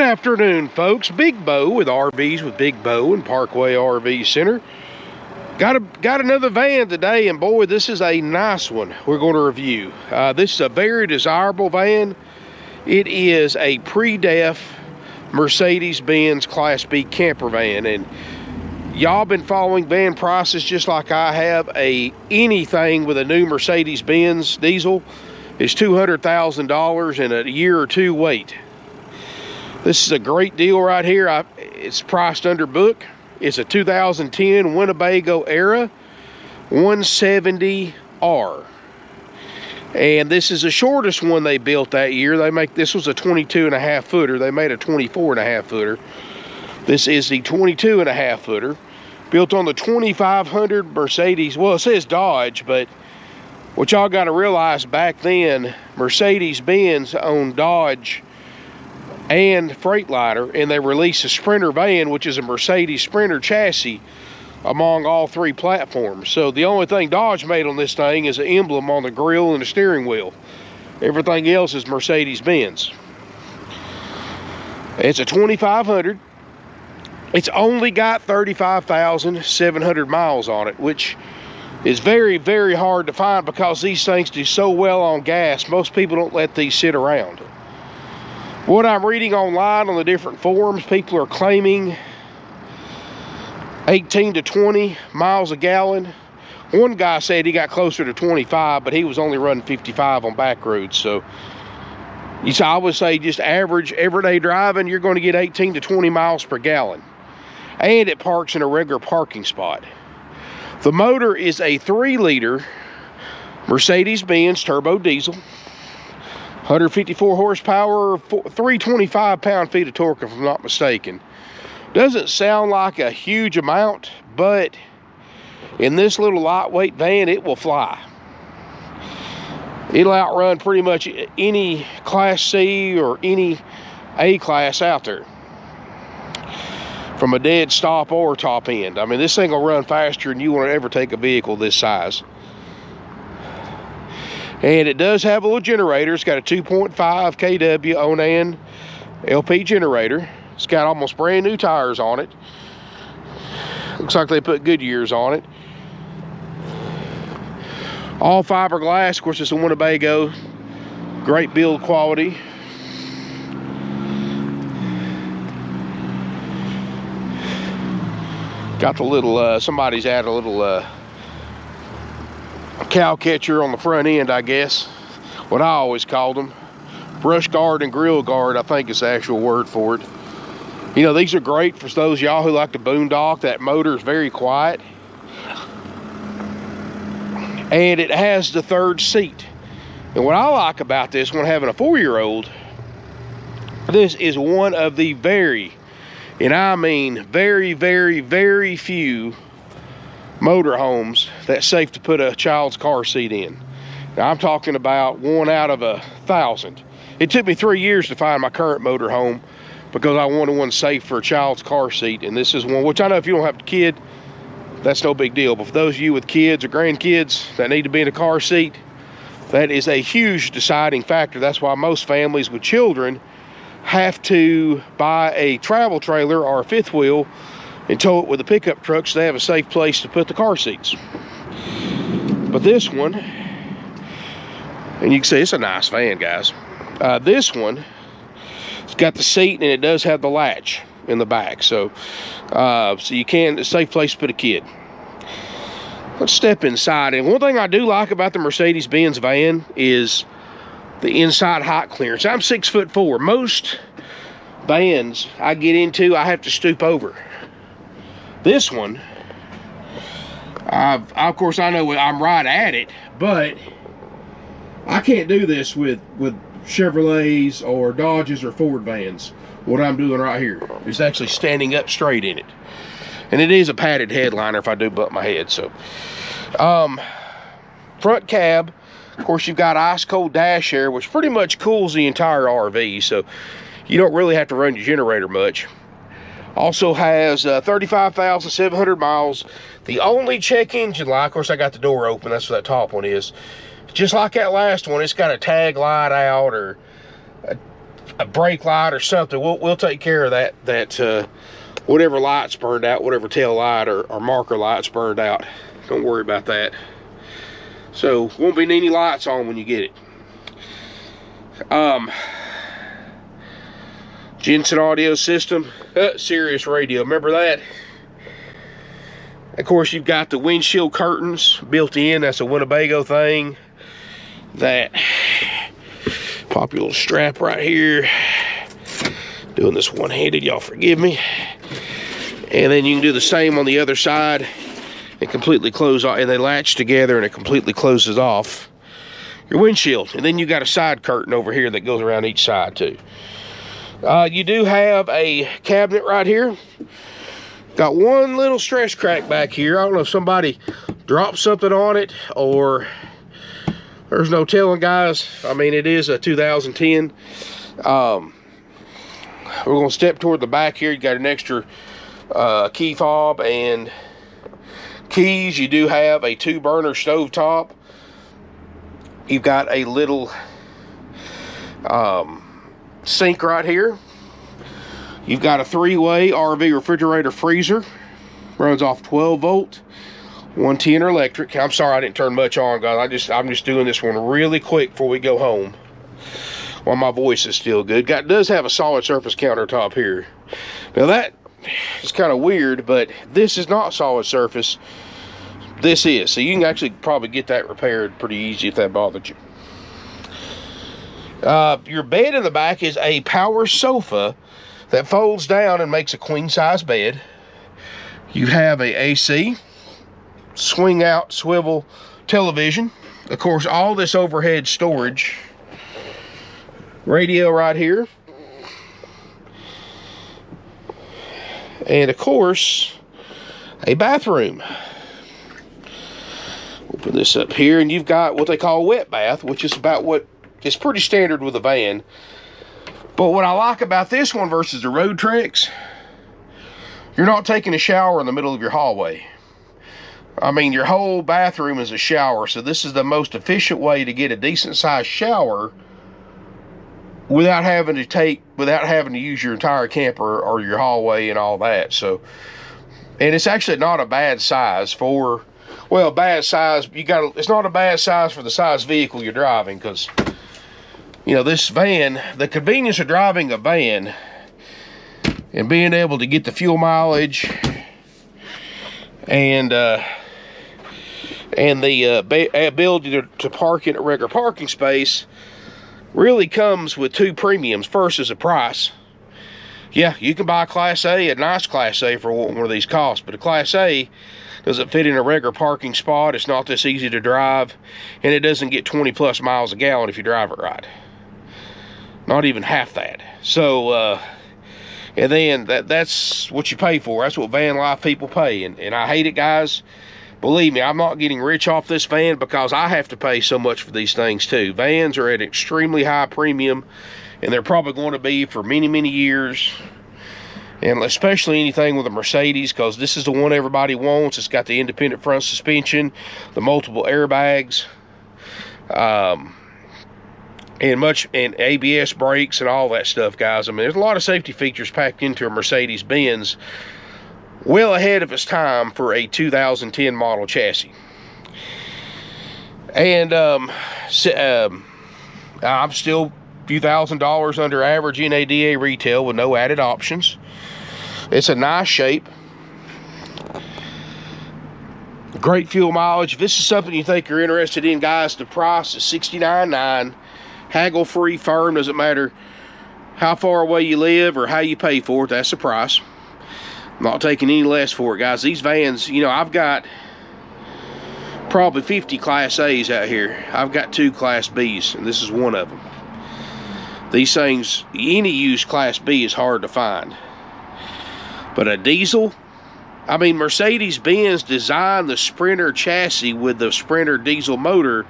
afternoon, folks. Big Bo with RVs with Big Bo and Parkway RV Center. Got another van today, and boy, this is a nice one we're going to review. This is a very desirable van. It is a pre-def Mercedes-Benz Class B camper van, and y'all been following van prices just like I have. Anything with a new Mercedes-Benz diesel is $200,000 and a year or two wait. This is a great deal right here. It's priced under book. It's a 2010 Winnebago era 170R. And this is the shortest one they built that year. This was a 22.5 footer. They made a 24.5 footer. This is the 22.5 footer. Built on the 2500 Mercedes. Well, it says Dodge, but what y'all got to realize, back then, Mercedes-Benz owned Dodge and Freightliner, and they released a Sprinter van, which is a Mercedes Sprinter chassis among all three platforms. So the only thing Dodge made on this thing is an emblem on the grille and the steering wheel. Everything else is Mercedes-Benz. It's a 2500. It's only got 35,700 miles on it, which is very, very hard to find because these things do so well on gas. Most people don't let these sit around. What I'm reading online on the different forums, people are claiming 18 to 20 miles a gallon. One guy said he got closer to 25, but he was only running 55 on back roads. So I would say just average everyday driving, you're going to get 18 to 20 miles per gallon. And it parks in a regular parking spot. The motor is a 3-liter Mercedes-Benz turbo diesel. 154 horsepower, 325 pound-feet of torque, if I'm not mistaken. Doesn't sound like a huge amount, but in this little lightweight van, it will fly. It'll outrun pretty much any Class C or any A-Class out there, from a dead stop or top end. I mean, this thing will run faster than you want to ever take a vehicle this size. And it does have a little generator. It's got a 2.5 kW Onan LP generator. It's got almost brand new tires on it. Looks like they put Goodyears on it. All fiberglass. Of course, it's a Winnebago. Great build quality. Got the little, somebody's added a little cow catcher on the front end, I guess. What I always called them. Brush guard and grill guard, I think is the actual word for it. You know, these are great for those y'all who like to boondock. That motor is very quiet. And it has the third seat. And what I like about this one, having a 4-year-old, this is one of the very, and I mean very, very, very few motorhomes that's safe to put a child's car seat in. Now, I'm talking about 1 out of 1,000. It took me 3 years to find my current motorhome because I wanted one safe for a child's car seat, and this is one, which I know if you don't have a kid, that's no big deal, but for those of you with kids or grandkids that need to be in a car seat, that is a huge deciding factor. That's why most families with children have to buy a travel trailer or a fifth wheel and tow it with a pickup truck so they have a safe place to put the car seats. But this one, and you can see it's a nice van, guys. This one, it's got the seat and it does have the latch in the back. So you can, it's a safe place to put a kid. Let's step inside. And one thing I do like about the Mercedes-Benz van is the inside height clearance. I'm 6'4". Most vans I get into, I have to stoop over. This one, of course, I know I'm right at it, but I can't do this with Chevrolets or Dodges or Ford vans. What I'm doing right here is actually standing up straight in it. And it is a padded headliner if I do bump my head. So, front cab, of course, you've got ice cold dash air, which pretty much cools the entire RV. So you don't really have to run your generator much. Also has 35,700 miles. The only check engine light, of course, I got the door open. That's what that top one is. Just like that last one, it's got a tag light out or a brake light or something, we'll take care of that. Whatever light's burned out, whatever tail light or marker light's burned out, don't worry about that. So won't be any lights on when you get it. Jensen audio system, Sirius radio, remember that? Of course, you've got the windshield curtains built in. That's a Winnebago thing. That pop your little strap right here. Doing this one-handed, y'all forgive me. And then you can do the same on the other side and completely close off, and they latch together and it completely closes off your windshield. And then you got a side curtain over here that goes around each side too. You do have a cabinet right here. Got one little stress crack back here. I don't know if somebody dropped something on it or there's no telling, guys. I mean, it is a 2010. We're gonna step toward the back here. You got an extra key fob and keys. You do have a 2-burner stove top. You've got a little sink right here. You've got a 3-way RV refrigerator freezer. Runs off 12 volt, 110 electric. I'm sorry I didn't turn much on, guys. I'm just doing this one really quick before we go home while my voice is still good. Does have a solid surface countertop here. Now that is kind of weird, but this is not solid surface. This is. So you can actually probably get that repaired pretty easy if that bothered you. Your bed in the back is a power sofa that folds down and makes a queen size bed. You have a AC, swing out swivel television. Of course, all this overhead storage. Radio right here. And of course, a bathroom. We'll put this up here, and you've got what they call a wet bath, which is about what is pretty standard with a van. But what I like about this one versus the Road Treks, you're not taking a shower in the middle of your hallway. I mean, your whole bathroom is a shower, so this is the most efficient way to get a decent sized shower without having to use your entire camper or your hallway and all that. So, and it's actually not a bad size for, well, bad size, it's not a bad size for the size vehicle you're driving, because, you know, this van, the convenience of driving a van and being able to get the fuel mileage and the ability to park in a regular parking space really comes with 2 premiums. First is the price. Yeah, you can buy a Class A, a nice Class A for what one of these costs, but a Class A doesn't fit in a regular parking spot. It's not this easy to drive, and it doesn't get 20 plus miles a gallon if you drive it right. Not even half that. So, and then that's what you pay for. That's what van life people pay, and I hate it, guys. Believe me, I'm not getting rich off this van because I have to pay so much for these things too. Vans are at an extremely high premium, and they're probably going to be for many, many years. And especially anything with a Mercedes, because this is the one everybody wants. It's got the independent front suspension, the multiple airbags, and ABS brakes and all that stuff, guys. I mean, there's a lot of safety features packed into a Mercedes-Benz, well ahead of its time for a 2010 model chassis. And I'm still a few $1,000s under average NADA retail with no added options. It's a nice shape. Great fuel mileage. If this is something you think you're interested in, guys, the price is $69,900. Haggle free, firm. Doesn't matter how far away you live or how you pay for it, that's the price. I'm not taking any less for it, guys. These vans, you know, I've got probably 50 Class A's out here. I've got 2 Class B's, and this is one of them. These things, any used Class B is hard to find. But a diesel, I mean, Mercedes-Benz designed the Sprinter chassis with the Sprinter diesel motor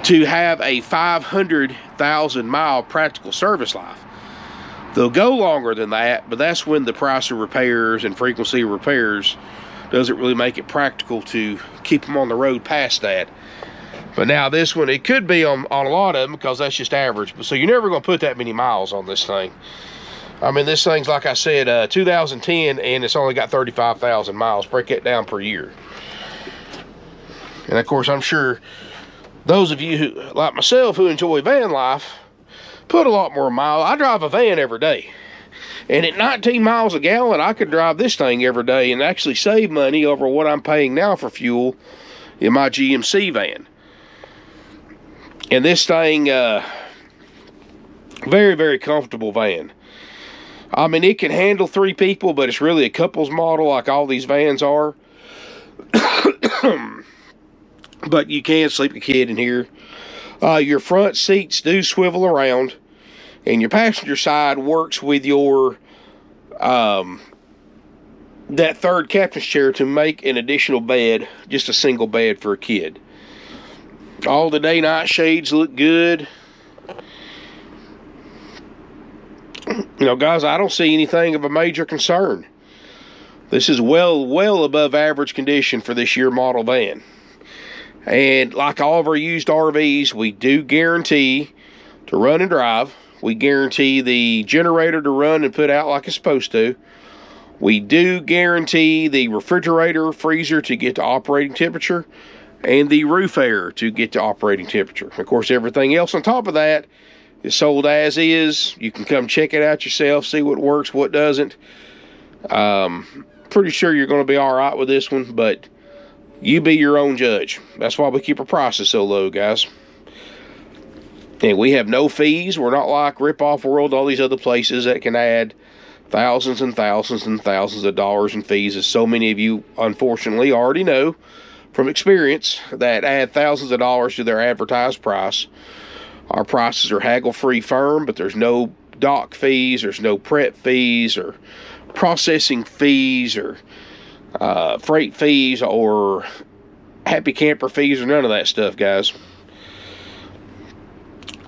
to have a 500,000 mile practical service life. They'll go longer than that, but that's when the price of repairs and frequency of repairs doesn't really make it practical to keep them on the road past that. But now this one, it could be on a lot of them because that's just average. So you're never going to put that many miles on this thing. I mean, this thing's, like I said, 2010, and it's only got 35,000 miles. Break that down per year. And of course, I'm sure those of you who, like myself, who enjoy van life, put a lot more miles. I drive a van every day. And at 19 miles a gallon, I could drive this thing every day and actually save money over what I'm paying now for fuel in my GMC van. And this thing, very, very comfortable van. I mean, it can handle 3 people, but it's really a couples model like all these vans are. But you can sleep a kid in here. Your front seats do swivel around. And your passenger side works with your, that third captain's chair to make an additional bed, just a single bed for a kid. All the day-night shades look good. You know, guys, I don't see anything of a major concern. This is well above average condition for this year model van. And like all of our used RVs, we do guarantee to run and drive. We guarantee the generator to run and put out like it's supposed to. We do guarantee the refrigerator, freezer to get to operating temperature, and the roof air to get to operating temperature. Of course, everything else on top of that is sold as is. You can come check it out yourself, see what works, what doesn't. Pretty sure you're going to be all right with this one, but you be your own judge. That's why we keep our prices so low, guys. And we have no fees. We're not like Rip Off World, all these other places that can add thousands and thousands and thousands of dollars in fees, as so many of you unfortunately already know from experience, that add thousands of dollars to their advertised price. Our prices are haggle-free firm, but there's no dock fees, there's no prep fees or processing fees or freight fees or happy camper fees or none of that stuff, guys.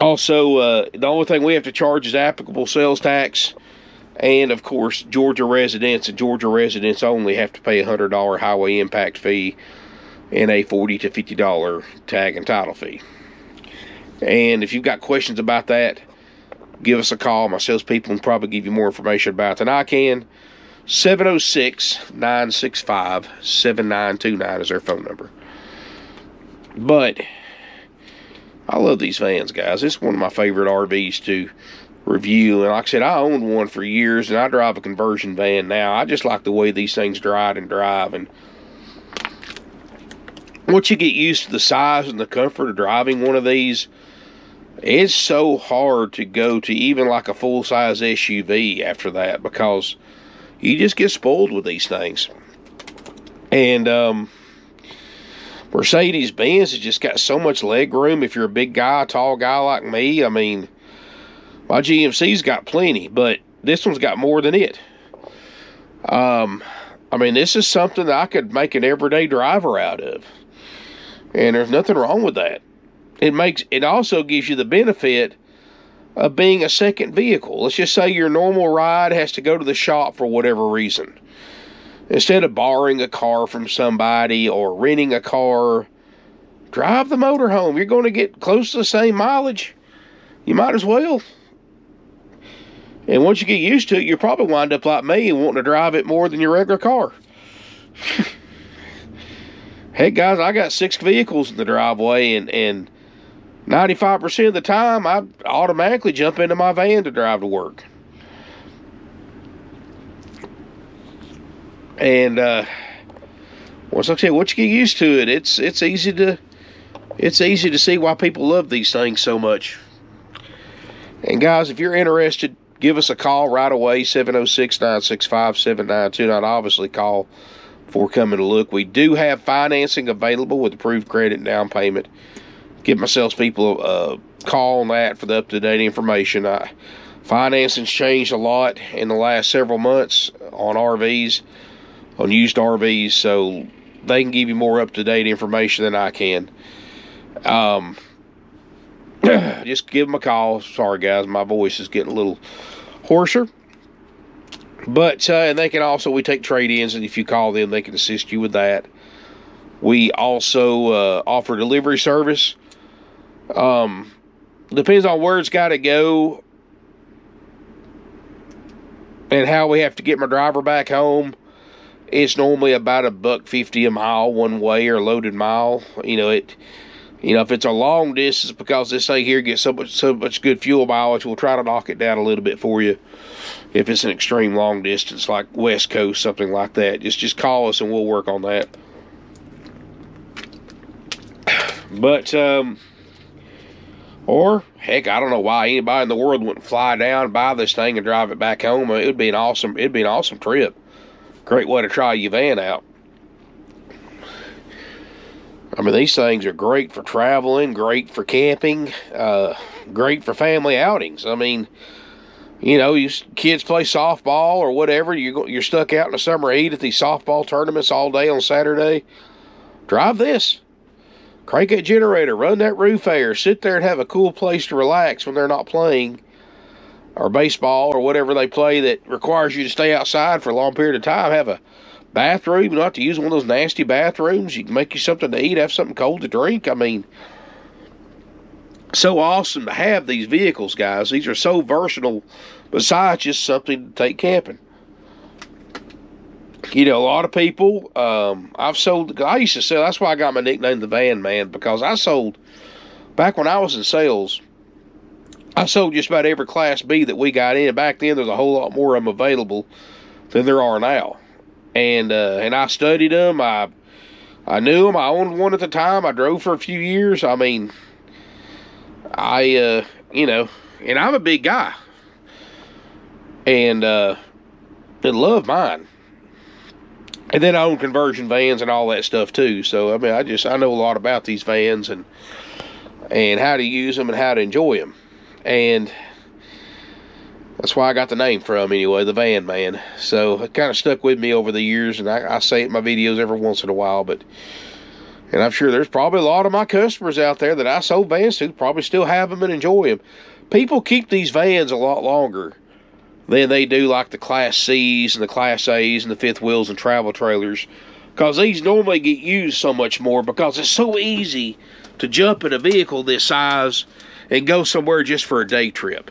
Also, the only thing we have to charge is applicable sales tax, and of course Georgia residents and Georgia residents only have to pay a $100 highway impact fee and a $40 to $50 tag and title fee. And if you've got questions about that, give us a call. My salespeople can probably give you more information about it than I can. 706-965-7929 is their phone number. But I love these vans, guys. It's one of my favorite RVs to review. And like I said, I owned one for years, and I drive a conversion van now. I just like the way these things ride and drive. And once you get used to the size and the comfort of driving one of these, it's so hard to go to even like a full-size SUV after that, because you just get spoiled with these things. And Mercedes-Benz has just got so much leg room if you're a big guy, tall guy like me. I mean, my GMC's got plenty, but this one's got more than it. I mean, this is something that I could make an everyday driver out of. And there's nothing wrong with that. It also gives you the benefit of being a second vehicle. Let's just say your normal ride has to go to the shop for whatever reason. Instead of borrowing a car from somebody or renting a car, drive the motorhome. You're going to get close to the same mileage. You might as well. And once you get used to it, you'll probably wind up like me and wanting to drive it more than your regular car. Heck, guys, I got 6 vehicles in the driveway, and 95% of the time, I automatically jump into my van to drive to work. And once I say, once you get used to it, it's easy to see why people love these things so much. And guys, if you're interested, give us a call right away, 706-965-7929. Obviously, call before coming to look. We do have financing available with approved credit and down payment. Give my salespeople a call on that for the up-to-date information. Financing's changed a lot in the last several months on RVs, on used RVs, so they can give you more up-to-date information than I can. Just give them a call. Sorry, guys, my voice is getting a little hoarser. But and they can also, we take trade-ins, and if you call them, they can assist you with that. We also offer delivery service. Depends on where it's got to go and how we have to get my driver back home. It's normally about $1.50 a mile one way, or loaded mile. You know, if it's a long distance, because this thing here gets so much good fuel mileage, we'll try to knock it down a little bit for you. If it's an extreme long distance, like West Coast, something like that, just call us and we'll work on that. But or heck, I don't know why anybody in the world wouldn't fly down, buy this thing, and drive it back home. It'd be an awesome trip. Great way to try your van out. I mean, these things are great for traveling, great for camping, great for family outings. I mean, you know, you kids play softball or whatever. You're stuck out in the summer heat at these softball tournaments all day on Saturday. Drive this. Crank that generator, run that roof air, sit there and have a cool place to relax when they're not playing, or baseball or whatever they play that requires you to stay outside for a long period of time. Have a bathroom. You don't have to use one of those nasty bathrooms. You can make you something to eat, have something cold to drink. I mean, so awesome to have these vehicles, guys. These are so versatile, besides just something to take camping. You know, a lot of people, I used to sell, that's why I got my nickname the Van Man, because I sold, back when I was in sales, I sold just about every Class B that we got in. Back then, there's a whole lot more of them available than there are now. And I studied them. I knew them. I owned one at the time. I drove for a few years. I mean, you know, and I'm a big guy. And love mine. And then I own conversion vans and all that stuff too. So, I mean, I know a lot about these vans and how to use them and how to enjoy them. And that's why I got the name from, anyway, the Van Man. So it kind of stuck with me over the years, and I say it in my videos every once in a while. And I'm sure there's probably a lot of my customers out there that I sold vans to probably still have them and enjoy them. People keep these vans a lot longer than they do like the Class C's and the Class A's and the fifth wheels and travel trailers, because these normally get used so much more, because it's so easy to jump in a vehicle this size and go somewhere just for a day trip,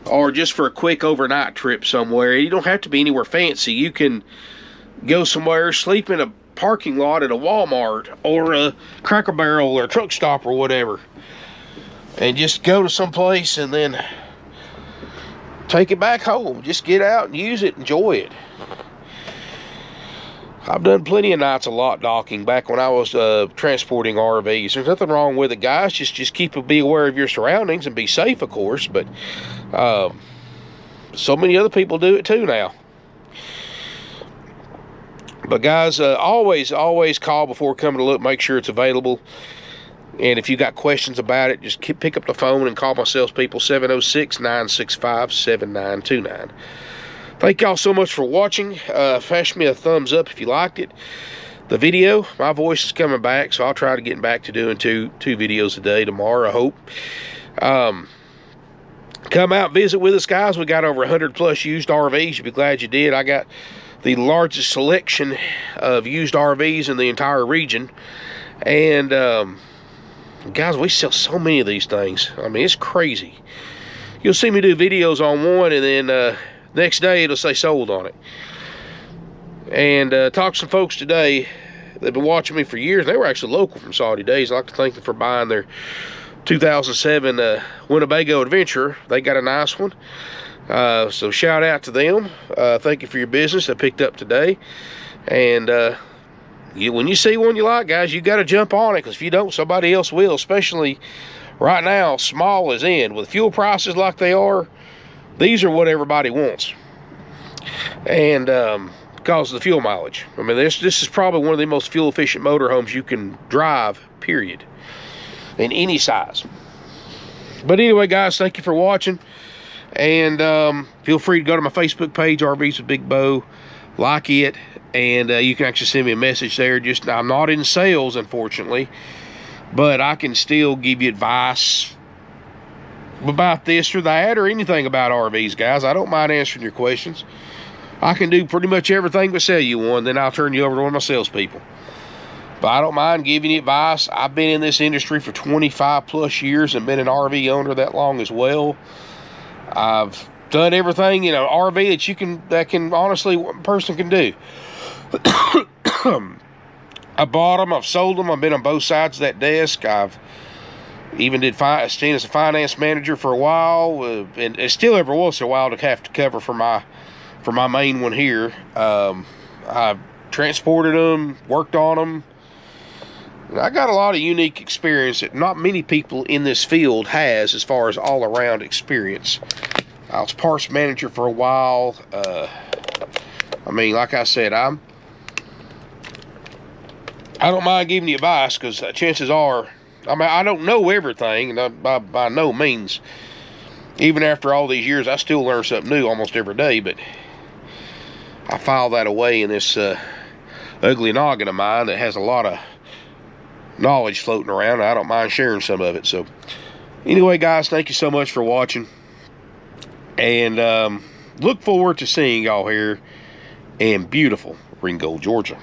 or just for a quick overnight trip somewhere. You don't have to be anywhere fancy. You can go somewhere, sleep in a parking lot at a Walmart or a Cracker Barrel or a truck stop or whatever, and just go to some place and then take it back home. Just get out and use it, enjoy it. I've done plenty of nights of lot docking back when I was transporting RVs. There's nothing wrong with it, guys. Just be aware of your surroundings and be safe, of course. But so many other people do it too now. But guys, always call before coming to look. Make sure it's available. And if you got questions about it, just pick up the phone and call my salespeople, 706-965-7929. Thank y'all so much for watching. Flash me a thumbs up if you liked it. The video, my voice is coming back, so I'll try to get back to doing two videos a day tomorrow, I hope. Come out, visit with us, guys. We got over 100 plus used RVs. You'll be glad you did. I got the largest selection of used RVs in the entire region. And guys, we sell so many of these things. I mean, it's crazy. You'll see me do videos on one, and then next day it'll say sold on it. And talked to some folks today. They've been watching me for years. They were actually local from Saudi days. I'd like to thank them for buying their 2007 Winnebago Adventure. They got a nice one. So shout out to them. Thank you for your business I picked up today. And when you see one you like, guys, you got to jump on it, because if you don't, somebody else will. Especially right now, small is in. With fuel prices like they are, these are what everybody wants. And because of the fuel mileage. I mean, this is probably one of the most fuel efficient motorhomes you can drive, period, in any size. But anyway, guys, thank you for watching. And feel free to go to my Facebook page, RVs with Big Bo, like it. And you can actually send me a message there. I'm not in sales, unfortunately, but I can still give you advice about this or that, or anything about RVs, guys. I don't mind answering your questions. I can do pretty much everything but sell you one. Then I'll turn you over to one of my salespeople. But I don't mind giving you advice. I've been in this industry for 25 plus years and been an RV owner that long as well. I've done everything in an RV that can honestly a person can do. I bought them, I've sold them, I've been on both sides of that desk. I've even did staying as a finance manager for a while, and it still every once in a while to have to cover for my main one here. I've transported them, worked on them. I got a lot of unique experience that not many people in this field has as far as all-around experience. I was parts manager for a while. I mean, like I said, I don't mind giving you advice, because chances are, I mean, I don't know everything, and by no means. Even after all these years, I still learn something new almost every day, but I file that away in this ugly noggin of mine that has a lot of knowledge floating around. I don't mind sharing some of it. So anyway, guys, thank you so much for watching, and look forward to seeing y'all here in beautiful Ringgold, Georgia.